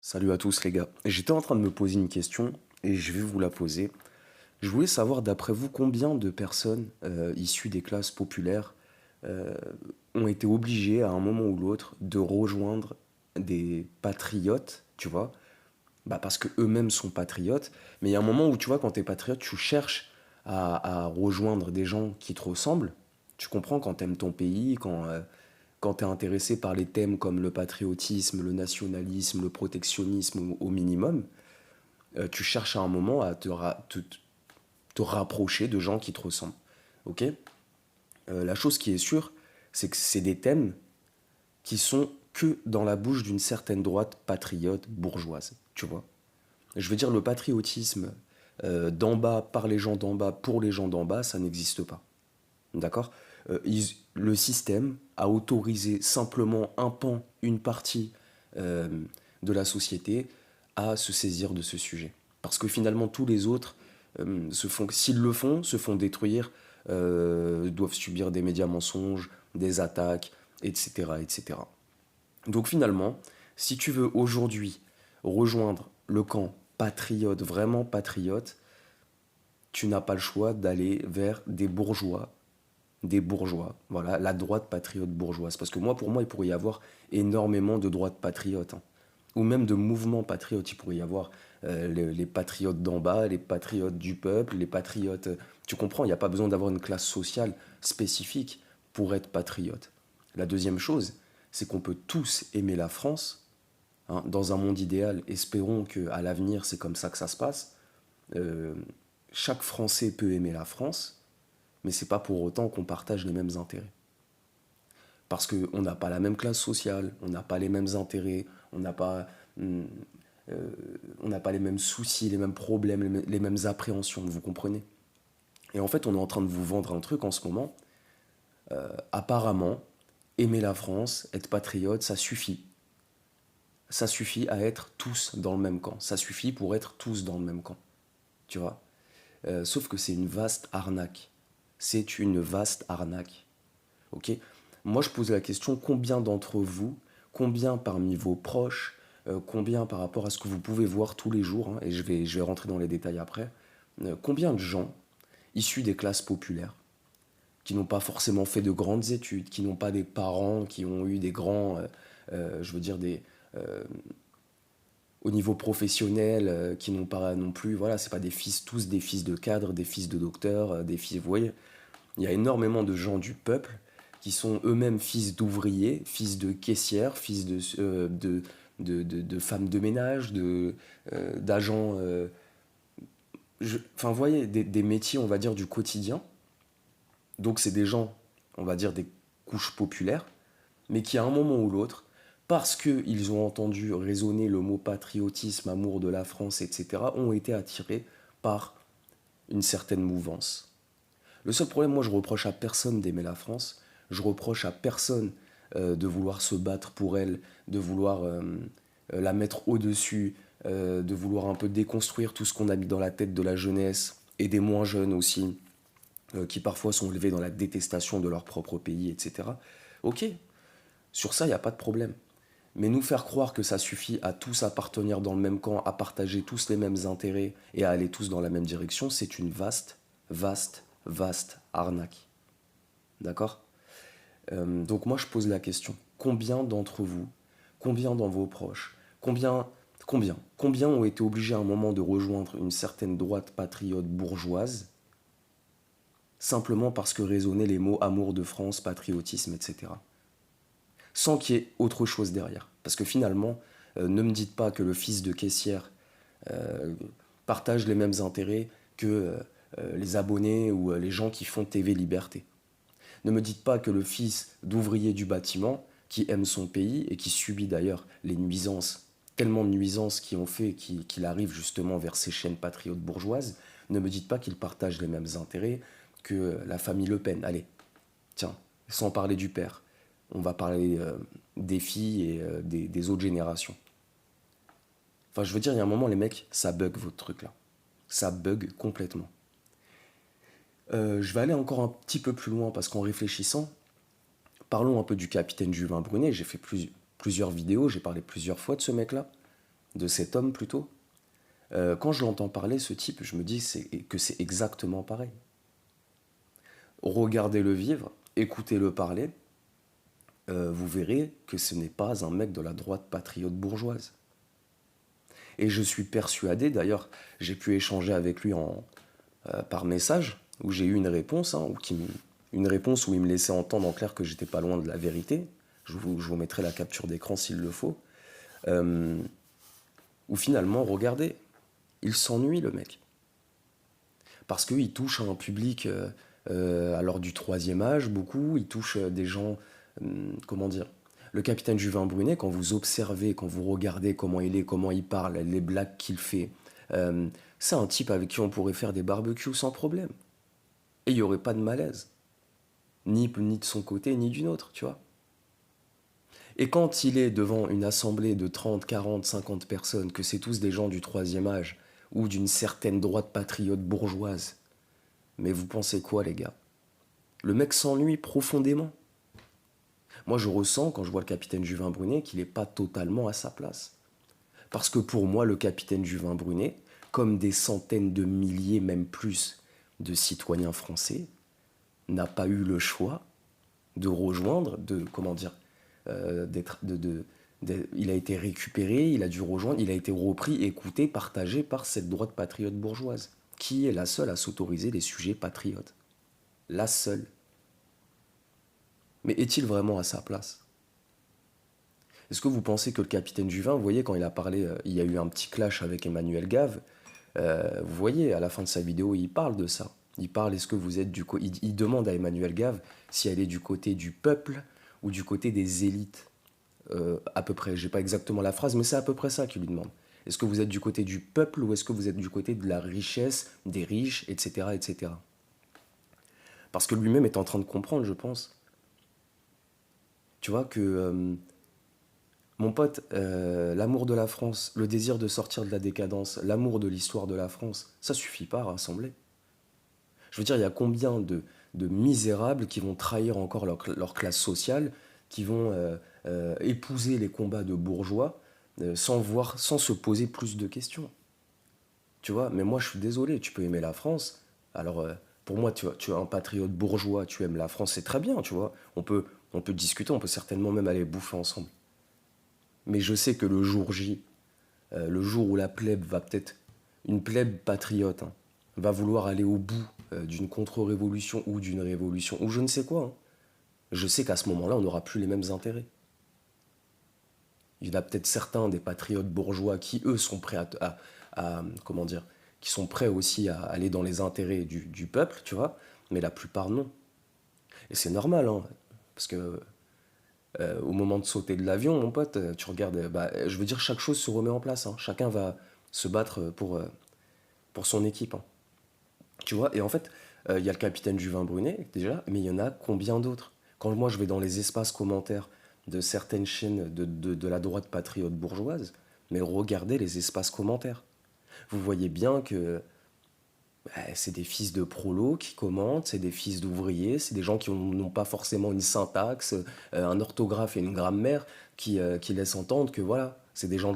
Salut à tous les gars. J'étais en train de me poser une question et je vais vous la poser. Je voulais savoir d'après vous combien de personnes issues des classes populaires euh, ont été obligées à un moment ou l'autre de rejoindre des patriotes, tu vois, bah parce que eux-mêmes sont patriotes, mais il y a un moment où tu vois quand t'es patriote, tu cherches à rejoindre des gens qui te ressemblent. Tu comprends quand t'aimes ton pays, quand tu es intéressé par les thèmes comme le patriotisme, le nationalisme, le protectionnisme au minimum, tu cherches à un moment à te rapprocher de gens qui te ressemblent. Ok. La chose qui est sûre, c'est que c'est des thèmes qui sont que dans la bouche d'une certaine droite patriote bourgeoise. Tu vois. Je veux dire, le patriotisme d'en bas, par les gens d'en bas, pour les gens d'en bas, ça n'existe pas. D'accord. Le système a autorisé simplement un pan, une partie euh, de la société à se saisir de ce sujet. Parce que finalement, tous les autres, s'ils le font, se font détruire, doivent subir des médias mensonges, des attaques, etc., etc. Donc finalement, si tu veux aujourd'hui rejoindre le camp patriote, vraiment patriote, tu n'as pas le choix d'aller vers des bourgeois, voilà, la droite patriote bourgeoise. Parce que moi, pour moi, il pourrait y avoir énormément de droites patriotes, hein. Ou même de mouvements patriotes. Il pourrait y avoir les patriotes d'en bas, les patriotes du peuple, les patriotes. Tu comprends, il n'y a pas besoin d'avoir une classe sociale spécifique pour être patriote. La deuxième chose, c'est qu'on peut tous aimer la France, hein, dans un monde idéal. Espérons qu'à l'avenir, c'est comme ça que ça se passe. Euh, Chaque Français peut aimer la France, mais c'est pas pour autant qu'on partage les mêmes intérêts. Parce qu'on n'a pas la même classe sociale, on n'a pas les mêmes intérêts, on n'a pas, hum, euh, on n'a pas les mêmes soucis, les mêmes problèmes, les mêmes appréhensions, vous comprenez. Et en fait, on est en train de vous vendre un truc en ce moment. Apparemment, aimer la France, être patriote, ça suffit. Ça suffit à être tous dans le même camp. Ça suffit pour être tous dans le même camp. Tu vois. Sauf que c'est une vaste arnaque. C'est une vaste arnaque. Ok. Moi, je pose la question, combien d'entre vous, combien parmi vos proches, combien par rapport à ce que vous pouvez voir tous les jours, hein, et je vais rentrer dans les détails après, combien de gens issus des classes populaires, qui n'ont pas forcément fait de grandes études, qui n'ont pas des parents qui ont eu des grands, je veux dire, au niveau professionnel, qui n'ont pas non plus, voilà, c'est pas des fils, tous des fils de cadres, des fils de docteurs, des fils, vous voyez, il y a énormément de gens du peuple qui sont eux-mêmes fils d'ouvriers, fils de caissières, fils de femmes de ménage, d'agents. Enfin, vous voyez, des métiers, on va dire, du quotidien. Donc, c'est des gens, on va dire, des couches populaires, mais qui, à un moment ou l'autre, parce qu'ils ont entendu résonner le mot patriotisme, amour de la France, etc., ont été attirés par une certaine mouvance. Le seul problème, moi, je reproche à personne d'aimer la France. Je reproche à personne de vouloir se battre pour elle, de vouloir la mettre au-dessus, de vouloir un peu déconstruire tout ce qu'on a mis dans la tête de la jeunesse et des moins jeunes aussi, qui parfois sont élevés dans la détestation de leur propre pays, etc. Ok, sur ça, il n'y a pas de problème. Mais nous faire croire que ça suffit à tous appartenir dans le même camp, à partager tous les mêmes intérêts et à aller tous dans la même direction, c'est une vaste, vaste, vaste arnaque. D'accord. Donc moi je pose la question, combien d'entre vous, combien dans vos proches, combien ont été obligés à un moment de rejoindre une certaine droite patriote bourgeoise, simplement parce que résonnaient les mots amour de France, patriotisme, etc. Sans qu'il y ait autre chose derrière. Parce que finalement, ne me dites pas que le fils de caissière euh, partage les mêmes intérêts que les abonnés ou les gens qui font TV Liberté. Ne me dites pas que le fils d'ouvrier du bâtiment, qui aime son pays et qui subit d'ailleurs les nuisances, tellement de nuisances qui ont fait qu'il arrive justement vers ces chaînes patriotes bourgeoises, ne me dites pas qu'il partage les mêmes intérêts que la famille Le Pen. Allez, tiens, sans parler du père, on va parler des filles et des autres générations. Enfin, je veux dire, il y a un moment, les mecs, ça bug votre truc là. Ça bug complètement. Je vais aller encore un petit peu plus loin parce qu'en réfléchissant, parlons un peu du capitaine Juvin Brunet. J'ai fait plusieurs vidéos, j'ai parlé plusieurs fois de ce mec-là. de cet homme plutôt, quand je l'entends parler, ce type, je me dis que c'est exactement pareil. Regardez-le vivre, écoutez-le parler, vous verrez que ce n'est pas un mec de la droite patriote bourgeoise. Et je suis persuadé, d'ailleurs, j'ai pu échanger avec lui par message, où j'ai eu une réponse, hein, une réponse où il me laissait entendre en clair que j'étais pas loin de la vérité. Je vous mettrai la capture d'écran s'il le faut. Euh, Où finalement, regardez, il s'ennuie le mec. Parce qu'il touche à un public alors du troisième âge, beaucoup, il touche des gens, comment dire, le capitaine Juvin Brunet, quand vous observez, quand vous regardez comment il est, comment il parle, les blagues qu'il fait, euh, c'est un type avec qui on pourrait faire des barbecues sans problème. Et il n'y aurait pas de malaise, ni de son côté, ni du nôtre, tu vois. Et quand il est devant une assemblée de 30, 40, 50 personnes, que c'est tous des gens du troisième âge, ou d'une certaine droite patriote bourgeoise, mais vous pensez quoi les gars? Le mec s'ennuie profondément. Moi je ressens quand je vois le capitaine Juvin Brunet qu'il n'est pas totalement à sa place. Parce que pour moi le capitaine Juvin Brunet, comme des centaines de milliers, même plus, de citoyens français, n'a pas eu le choix de rejoindre, de, comment dire, il a été récupéré, il a dû rejoindre, il a été repris, écouté, partagé par cette droite patriote bourgeoise, qui est la seule à s'autoriser les sujets patriotes. La seule. Mais est-il vraiment à sa place? Est-ce que vous pensez que le capitaine Juvin, vous voyez, quand il a parlé, il y a eu un petit clash avec Emmanuel Gave, vous voyez, à la fin de sa vidéo, il parle de ça. Il parle, est-ce que vous êtes il demande à Emmanuel Gave si elle est du côté du peuple ou du côté des élites. À peu près, j'ai pas exactement la phrase, mais c'est à peu près ça qu'il lui demande. Est-ce que vous êtes du côté du peuple ou est-ce que vous êtes du côté de la richesse, des riches, etc., etc. Parce que lui-même est en train de comprendre, je pense. Tu vois que, mon pote, l'amour de la France, le désir de sortir de la décadence, l'amour de l'histoire de la France, ça suffit pas à rassembler. Je veux dire, il y a combien de misérables qui vont trahir encore leur classe sociale, qui vont épouser les combats de bourgeois sans se poser plus de questions. Tu vois, mais moi je suis désolé, tu peux aimer la France. Alors pour moi, tu es un patriote bourgeois, tu aimes la France, c'est très bien, tu vois. On peut discuter, on peut certainement même aller bouffer ensemble. Mais je sais que le jour J, le jour où la plèbe va peut-être, une plèbe patriote, hein, va vouloir aller au bout d'une contre-révolution ou d'une révolution, ou je ne sais quoi, hein, je sais qu'à ce moment-là, on n'aura plus les mêmes intérêts. Il y en a peut-être certains des patriotes bourgeois qui, eux, sont prêts comment dire, qui sont prêts aussi à aller dans les intérêts du peuple, tu vois, mais la plupart non. Et c'est normal, hein, parce que au moment de sauter de l'avion, mon pote, tu regardes, bah, je veux dire, chaque chose se remet en place, hein. Chacun va se battre pour son équipe, hein. Tu vois, et en fait, il y a le capitaine Juvin Brunet, déjà, mais il y en a combien d'autres? Quand moi je vais dans les espaces commentaires de certaines chaînes de la droite patriote bourgeoise, mais regardez les espaces commentaires. Vous voyez bien que bah, c'est des fils de prolos qui commentent, c'est des fils d'ouvriers, c'est des gens qui n'ont pas forcément une syntaxe, un orthographe et une grammaire qui laissent entendre que voilà, c'est des gens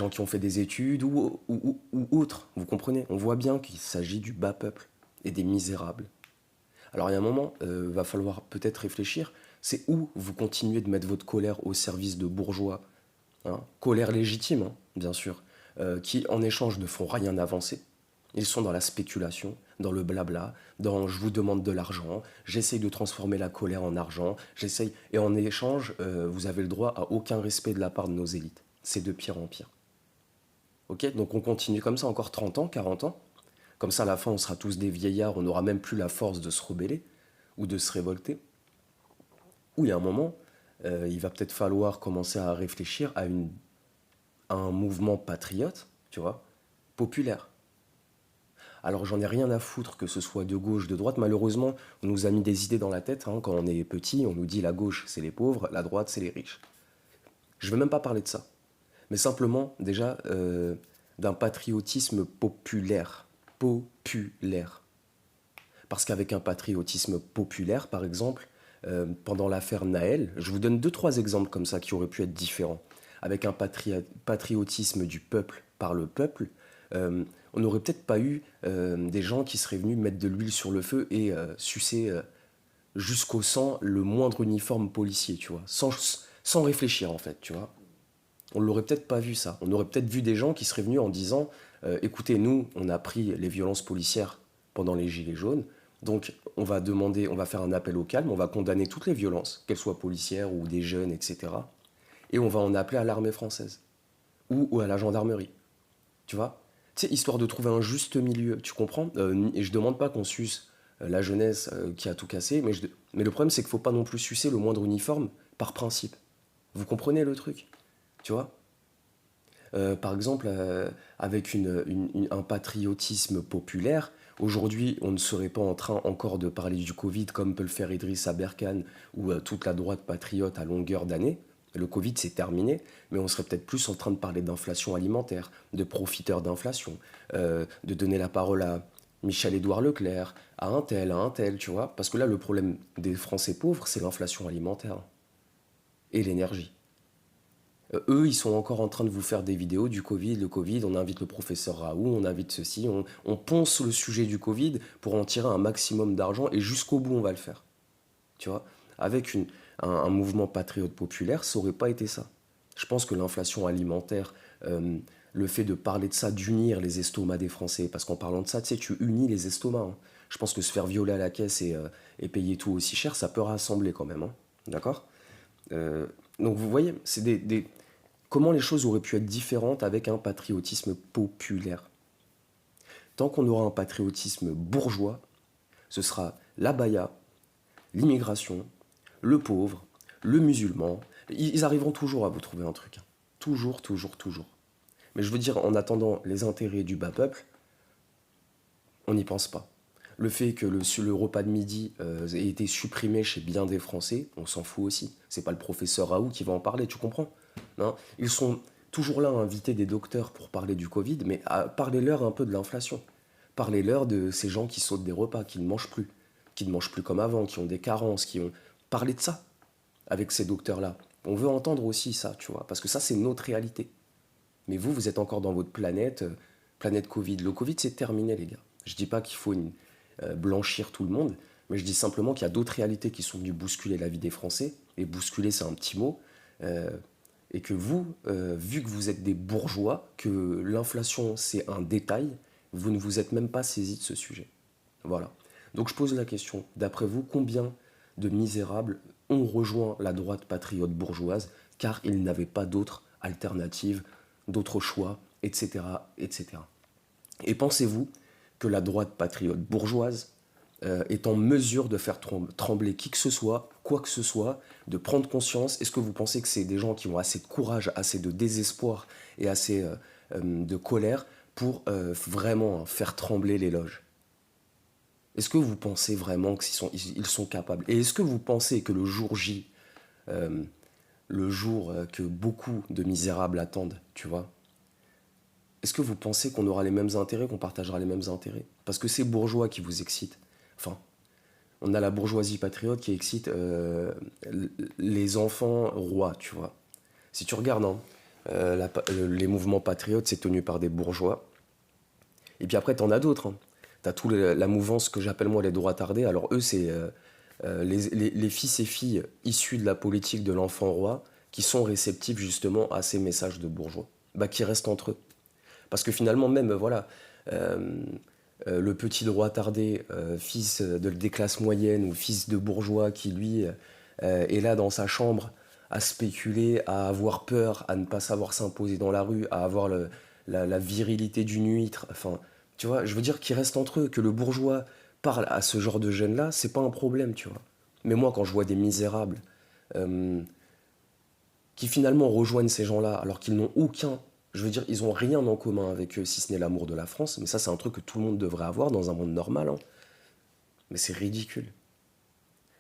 qui ont fait des études ou autres, vous comprenez? On voit bien qu'il s'agit du bas peuple et des misérables. Alors il y a un moment, va falloir peut-être réfléchir, c'est où vous continuez de mettre votre colère au service de bourgeois, hein, colère légitime, hein, bien sûr, qui en échange ne font rien avancer. Ils sont dans la spéculation, dans le blabla, dans je vous demande de l'argent, j'essaye de transformer la colère en argent, j'essaye, et en échange, vous avez le droit à aucun respect de la part de nos élites. C'est de pire en pire. Ok? Donc on continue comme ça encore 30 ans, 40 ans. Comme ça, à la fin, on sera tous des vieillards, on n'aura même plus la force de se rebeller ou de se révolter. Ou il y a un moment, il va peut-être falloir commencer à réfléchir à un mouvement patriote, tu vois, populaire. Alors j'en ai rien à foutre que ce soit de gauche, de droite. Malheureusement, on nous a mis des idées dans la tête, hein. Quand on est petit, on nous dit la gauche, c'est les pauvres, la droite, c'est les riches. Je ne vais même pas parler de ça. Mais simplement, déjà, d'un patriotisme populaire. Populaire. Parce qu'avec un patriotisme populaire, par exemple, pendant l'affaire Naël, je vous donne deux, trois exemples comme ça qui auraient pu être différents. avec un patriotisme du peuple par le peuple, on n'aurait peut-être pas eu des gens qui seraient venus mettre de l'huile sur le feu et sucer jusqu'au sang le moindre uniforme policier, tu vois, sans réfléchir en fait, tu vois. On l'aurait peut-être pas vu ça. On aurait peut-être vu des gens qui seraient venus en disant écoutez, nous, on a pris les violences policières pendant les Gilets jaunes, donc on va faire un appel au calme, on va condamner toutes les violences, qu'elles soient policières ou des jeunes, etc. Et on va en appeler à l'armée française ou à la gendarmerie, tu vois. Tu sais, histoire de trouver un juste milieu, tu comprends. Et je demande pas qu'on suce la jeunesse qui a tout cassé, mais le problème c'est qu'il faut pas non plus sucer le moindre uniforme par principe. Vous comprenez le truc, tu vois. Par exemple, avec un patriotisme populaire, aujourd'hui, on ne serait pas en train encore de parler du Covid comme peut le faire Idriss Aberkan ou toute la droite patriote à longueur d'année. Le Covid, c'est terminé, mais on serait peut-être plus en train de parler d'inflation alimentaire, de profiteurs d'inflation, de donner la parole à Michel-Édouard Leclerc, à un tel, tu vois. Parce que là, le problème des Français pauvres, c'est l'inflation alimentaire et l'énergie. Eux, ils sont encore en train de vous faire des vidéos du Covid, le Covid, on invite le professeur Raoult, on invite ceci, on ponce le sujet du Covid pour en tirer un maximum d'argent et jusqu'au bout on va le faire. Tu vois, avec un mouvement patriote populaire, ça aurait pas été ça. Je pense que l'inflation alimentaire, le fait de parler de ça, d'unir les estomacs des Français, parce qu'en parlant de ça, tu sais, tu unis les estomacs, hein. Je pense que se faire violer à la caisse et payer tout aussi cher, ça peut rassembler quand même, hein. D'accord. Euh, donc vous voyez, c'est comment les choses auraient pu être différentes avec un patriotisme populaire. Tant qu'on aura un patriotisme bourgeois, ce sera la baya, l'immigration, le pauvre, le musulman. Ils arriveront toujours à vous trouver un truc, hein. Toujours, toujours, toujours. Mais je veux dire, en attendant les intérêts du bas peuple, on n'y pense pas. Le fait que le repas de midi ait été supprimé chez bien des Français, on s'en fout aussi. C'est pas le professeur Raoult qui va en parler, tu comprends? Non. Ils sont toujours là à inviter des docteurs pour parler du Covid, mais parlez-leur un peu de l'inflation. Parlez-leur de ces gens qui sautent des repas, qui ne mangent plus comme avant, qui ont des carences, qui ont... Parlez de ça avec ces docteurs-là. On veut entendre aussi ça, tu vois, parce que ça, c'est notre réalité. Mais vous, vous êtes encore dans votre planète, planète Covid. Le Covid, c'est terminé, les gars. Je dis pas qu'il faut blanchir tout le monde, mais je dis simplement qu'il y a d'autres réalités qui sont venues bousculer la vie des Français. Et bousculer, c'est un petit mot. Euh, et que vous, vu que vous êtes des bourgeois, que l'inflation, c'est un détail, vous ne vous êtes même pas saisi de ce sujet. Voilà. Donc je pose la question, d'après vous, combien de misérables ont rejoint la droite patriote bourgeoise car ils n'avaient pas d'autre alternative, d'autres choix, etc., etc. Et pensez-vous que la droite patriote bourgeoise est en mesure de faire trembler qui que ce soit, quoi que ce soit, de prendre conscience? Est-ce que vous pensez que c'est des gens qui ont assez de courage, assez de désespoir et assez de colère pour vraiment faire trembler les loges? Est-ce que vous pensez vraiment qu'ils sont capables? Et est-ce que vous pensez que le jour J, euh, le jour que beaucoup de misérables attendent, tu vois, est-ce que vous pensez qu'on aura les mêmes intérêts, qu'on partagera les mêmes intérêts? Parce que c'est bourgeois qui vous excite. Enfin, on a la bourgeoisie patriote qui excite les enfants rois, tu vois. Si tu regardes, hein, les mouvements patriotes, c'est tenu par des bourgeois. Et puis après, t'en as d'autres, hein. T'as toute la mouvance que j'appelle moi les droits tardés. Alors eux, c'est les fils et filles issus de la politique de l'enfant roi qui sont réceptifs justement à ces messages de bourgeois, bah, qui restent entre eux. Parce que finalement, même, voilà, euh, le petit droit tardé, fils des classes moyennes ou fils de bourgeois qui, lui, est là dans sa chambre à spéculer, à avoir peur, à ne pas savoir s'imposer dans la rue, à avoir la virilité d'une huître. Enfin, tu vois, je veux dire qu'ils restent entre eux, que le bourgeois parle à ce genre de jeunes-là, c'est pas un problème, tu vois. Mais moi, quand je vois des misérables euh, qui finalement rejoignent ces gens-là alors qu'ils n'ont aucun, je veux dire, ils ont rien en commun avec eux si ce n'est l'amour de la France, mais ça c'est un truc que tout le monde devrait avoir dans un monde normal, hein. Mais c'est ridicule.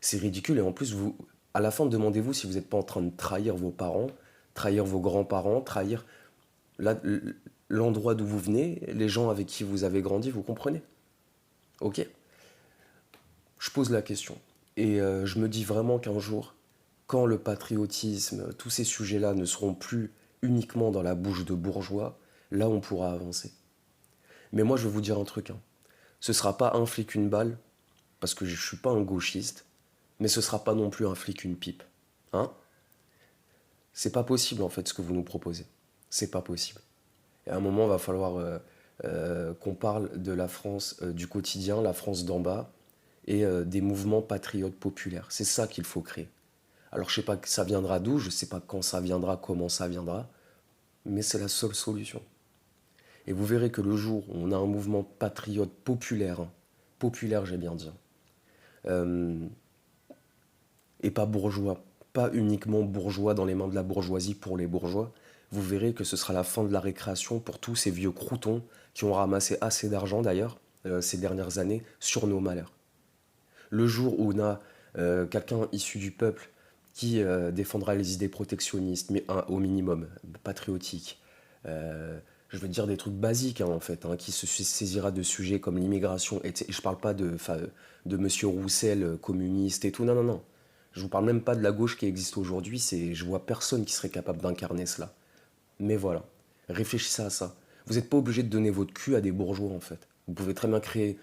C'est ridicule et en plus, vous, à la fin, demandez-vous si vous n'êtes pas en train de trahir vos parents, trahir vos grands-parents, trahir l'endroit d'où vous venez, les gens avec qui vous avez grandi, vous comprenez? Ok. Je pose la question. Et je me dis vraiment qu'un jour, quand le patriotisme, tous ces sujets-là ne seront plus uniquement dans la bouche de bourgeois, là on pourra avancer. Mais moi je vais vous dire un truc, hein. Ce sera pas un flic une balle, parce que je suis pas un gauchiste, mais ce sera pas non plus un flic une pipe. Hein? C'est pas possible en fait ce que vous nous proposez. C'est pas possible. Et à un moment, il va falloir qu'on parle de la France du quotidien, la France d'en bas, et des mouvements patriotes populaires. C'est ça qu'il faut créer. Alors je sais pas que ça viendra d'où, je sais pas quand ça viendra, comment ça viendra, mais c'est la seule solution. Et vous verrez que le jour où on a un mouvement patriote populaire, hein, populaire j'ai bien dit, hein, euh, et pas bourgeois, pas uniquement bourgeois dans les mains de la bourgeoisie pour les bourgeois, vous verrez que ce sera la fin de la récréation pour tous ces vieux croutons qui ont ramassé assez d'argent d'ailleurs ces dernières années sur nos malheurs. Le jour où on a quelqu'un issu du peuple qui défendra les idées protectionnistes, mais au minimum patriotiques, je veux dire des trucs basiques hein, en fait, hein, qui se saisira de sujets comme l'immigration, et je parle pas de Monsieur Roussel, communiste et tout, non, non, non. Je vous parle même pas de la gauche qui existe aujourd'hui, je vois personne qui serait capable d'incarner cela. Mais voilà, réfléchissez à ça. Vous n'êtes pas obligé de donner votre cul à des bourgeois en fait. Vous pouvez très bien créer,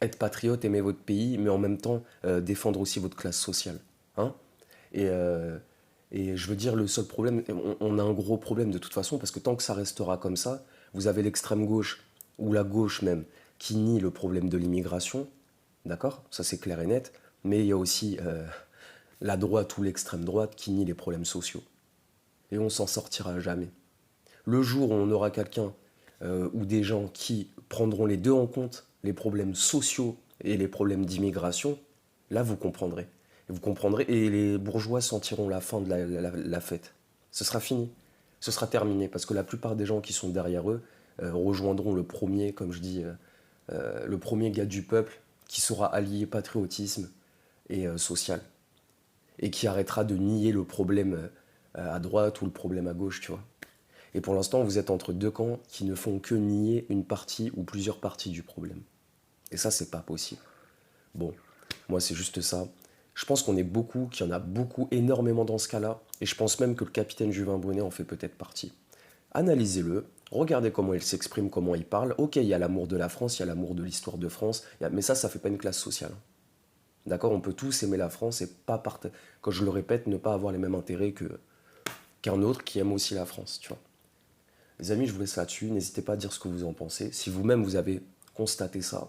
être patriote, aimer votre pays, mais en même temps défendre aussi votre classe sociale. Hein? Et, euh, et je veux dire, le seul problème, on a un gros problème de toute façon, parce que tant que ça restera comme ça, vous avez l'extrême gauche, ou la gauche même, qui nie le problème de l'immigration, d'accord? Ça c'est clair et net, mais il y a aussi la droite ou l'extrême droite qui nie les problèmes sociaux. Et on s'en sortira jamais. Le jour où on aura quelqu'un ou des gens qui prendront les deux en compte, les problèmes sociaux et les problèmes d'immigration, là vous comprendrez. Et vous comprendrez et les bourgeois sentiront la fin de la fête. Ce sera fini, ce sera terminé parce que la plupart des gens qui sont derrière eux rejoindront le premier, comme je dis, le premier gars du peuple qui saura allier patriotisme et social et qui arrêtera de nier le problème à droite ou le problème à gauche, tu vois. Et pour l'instant, vous êtes entre deux camps qui ne font que nier une partie ou plusieurs parties du problème. Et ça, c'est pas possible. Bon, moi, c'est juste ça. Je pense qu'on est beaucoup, qu'il y en a beaucoup, énormément dans ce cas-là. Et je pense même que le capitaine Juvin Bonnet en fait peut-être partie. Analysez-le, regardez comment il s'exprime, comment il parle. Ok, il y a l'amour de la France, il y a l'amour de l'histoire de France, mais ça fait pas une classe sociale. D'accord? On peut tous aimer la France et pas partager. Quand je le répète, ne pas avoir les mêmes intérêts qu'un autre qui aime aussi la France, tu vois. Les amis, je vous laisse là-dessus. N'hésitez pas à dire ce que vous en pensez. Si vous-même vous avez constaté ça,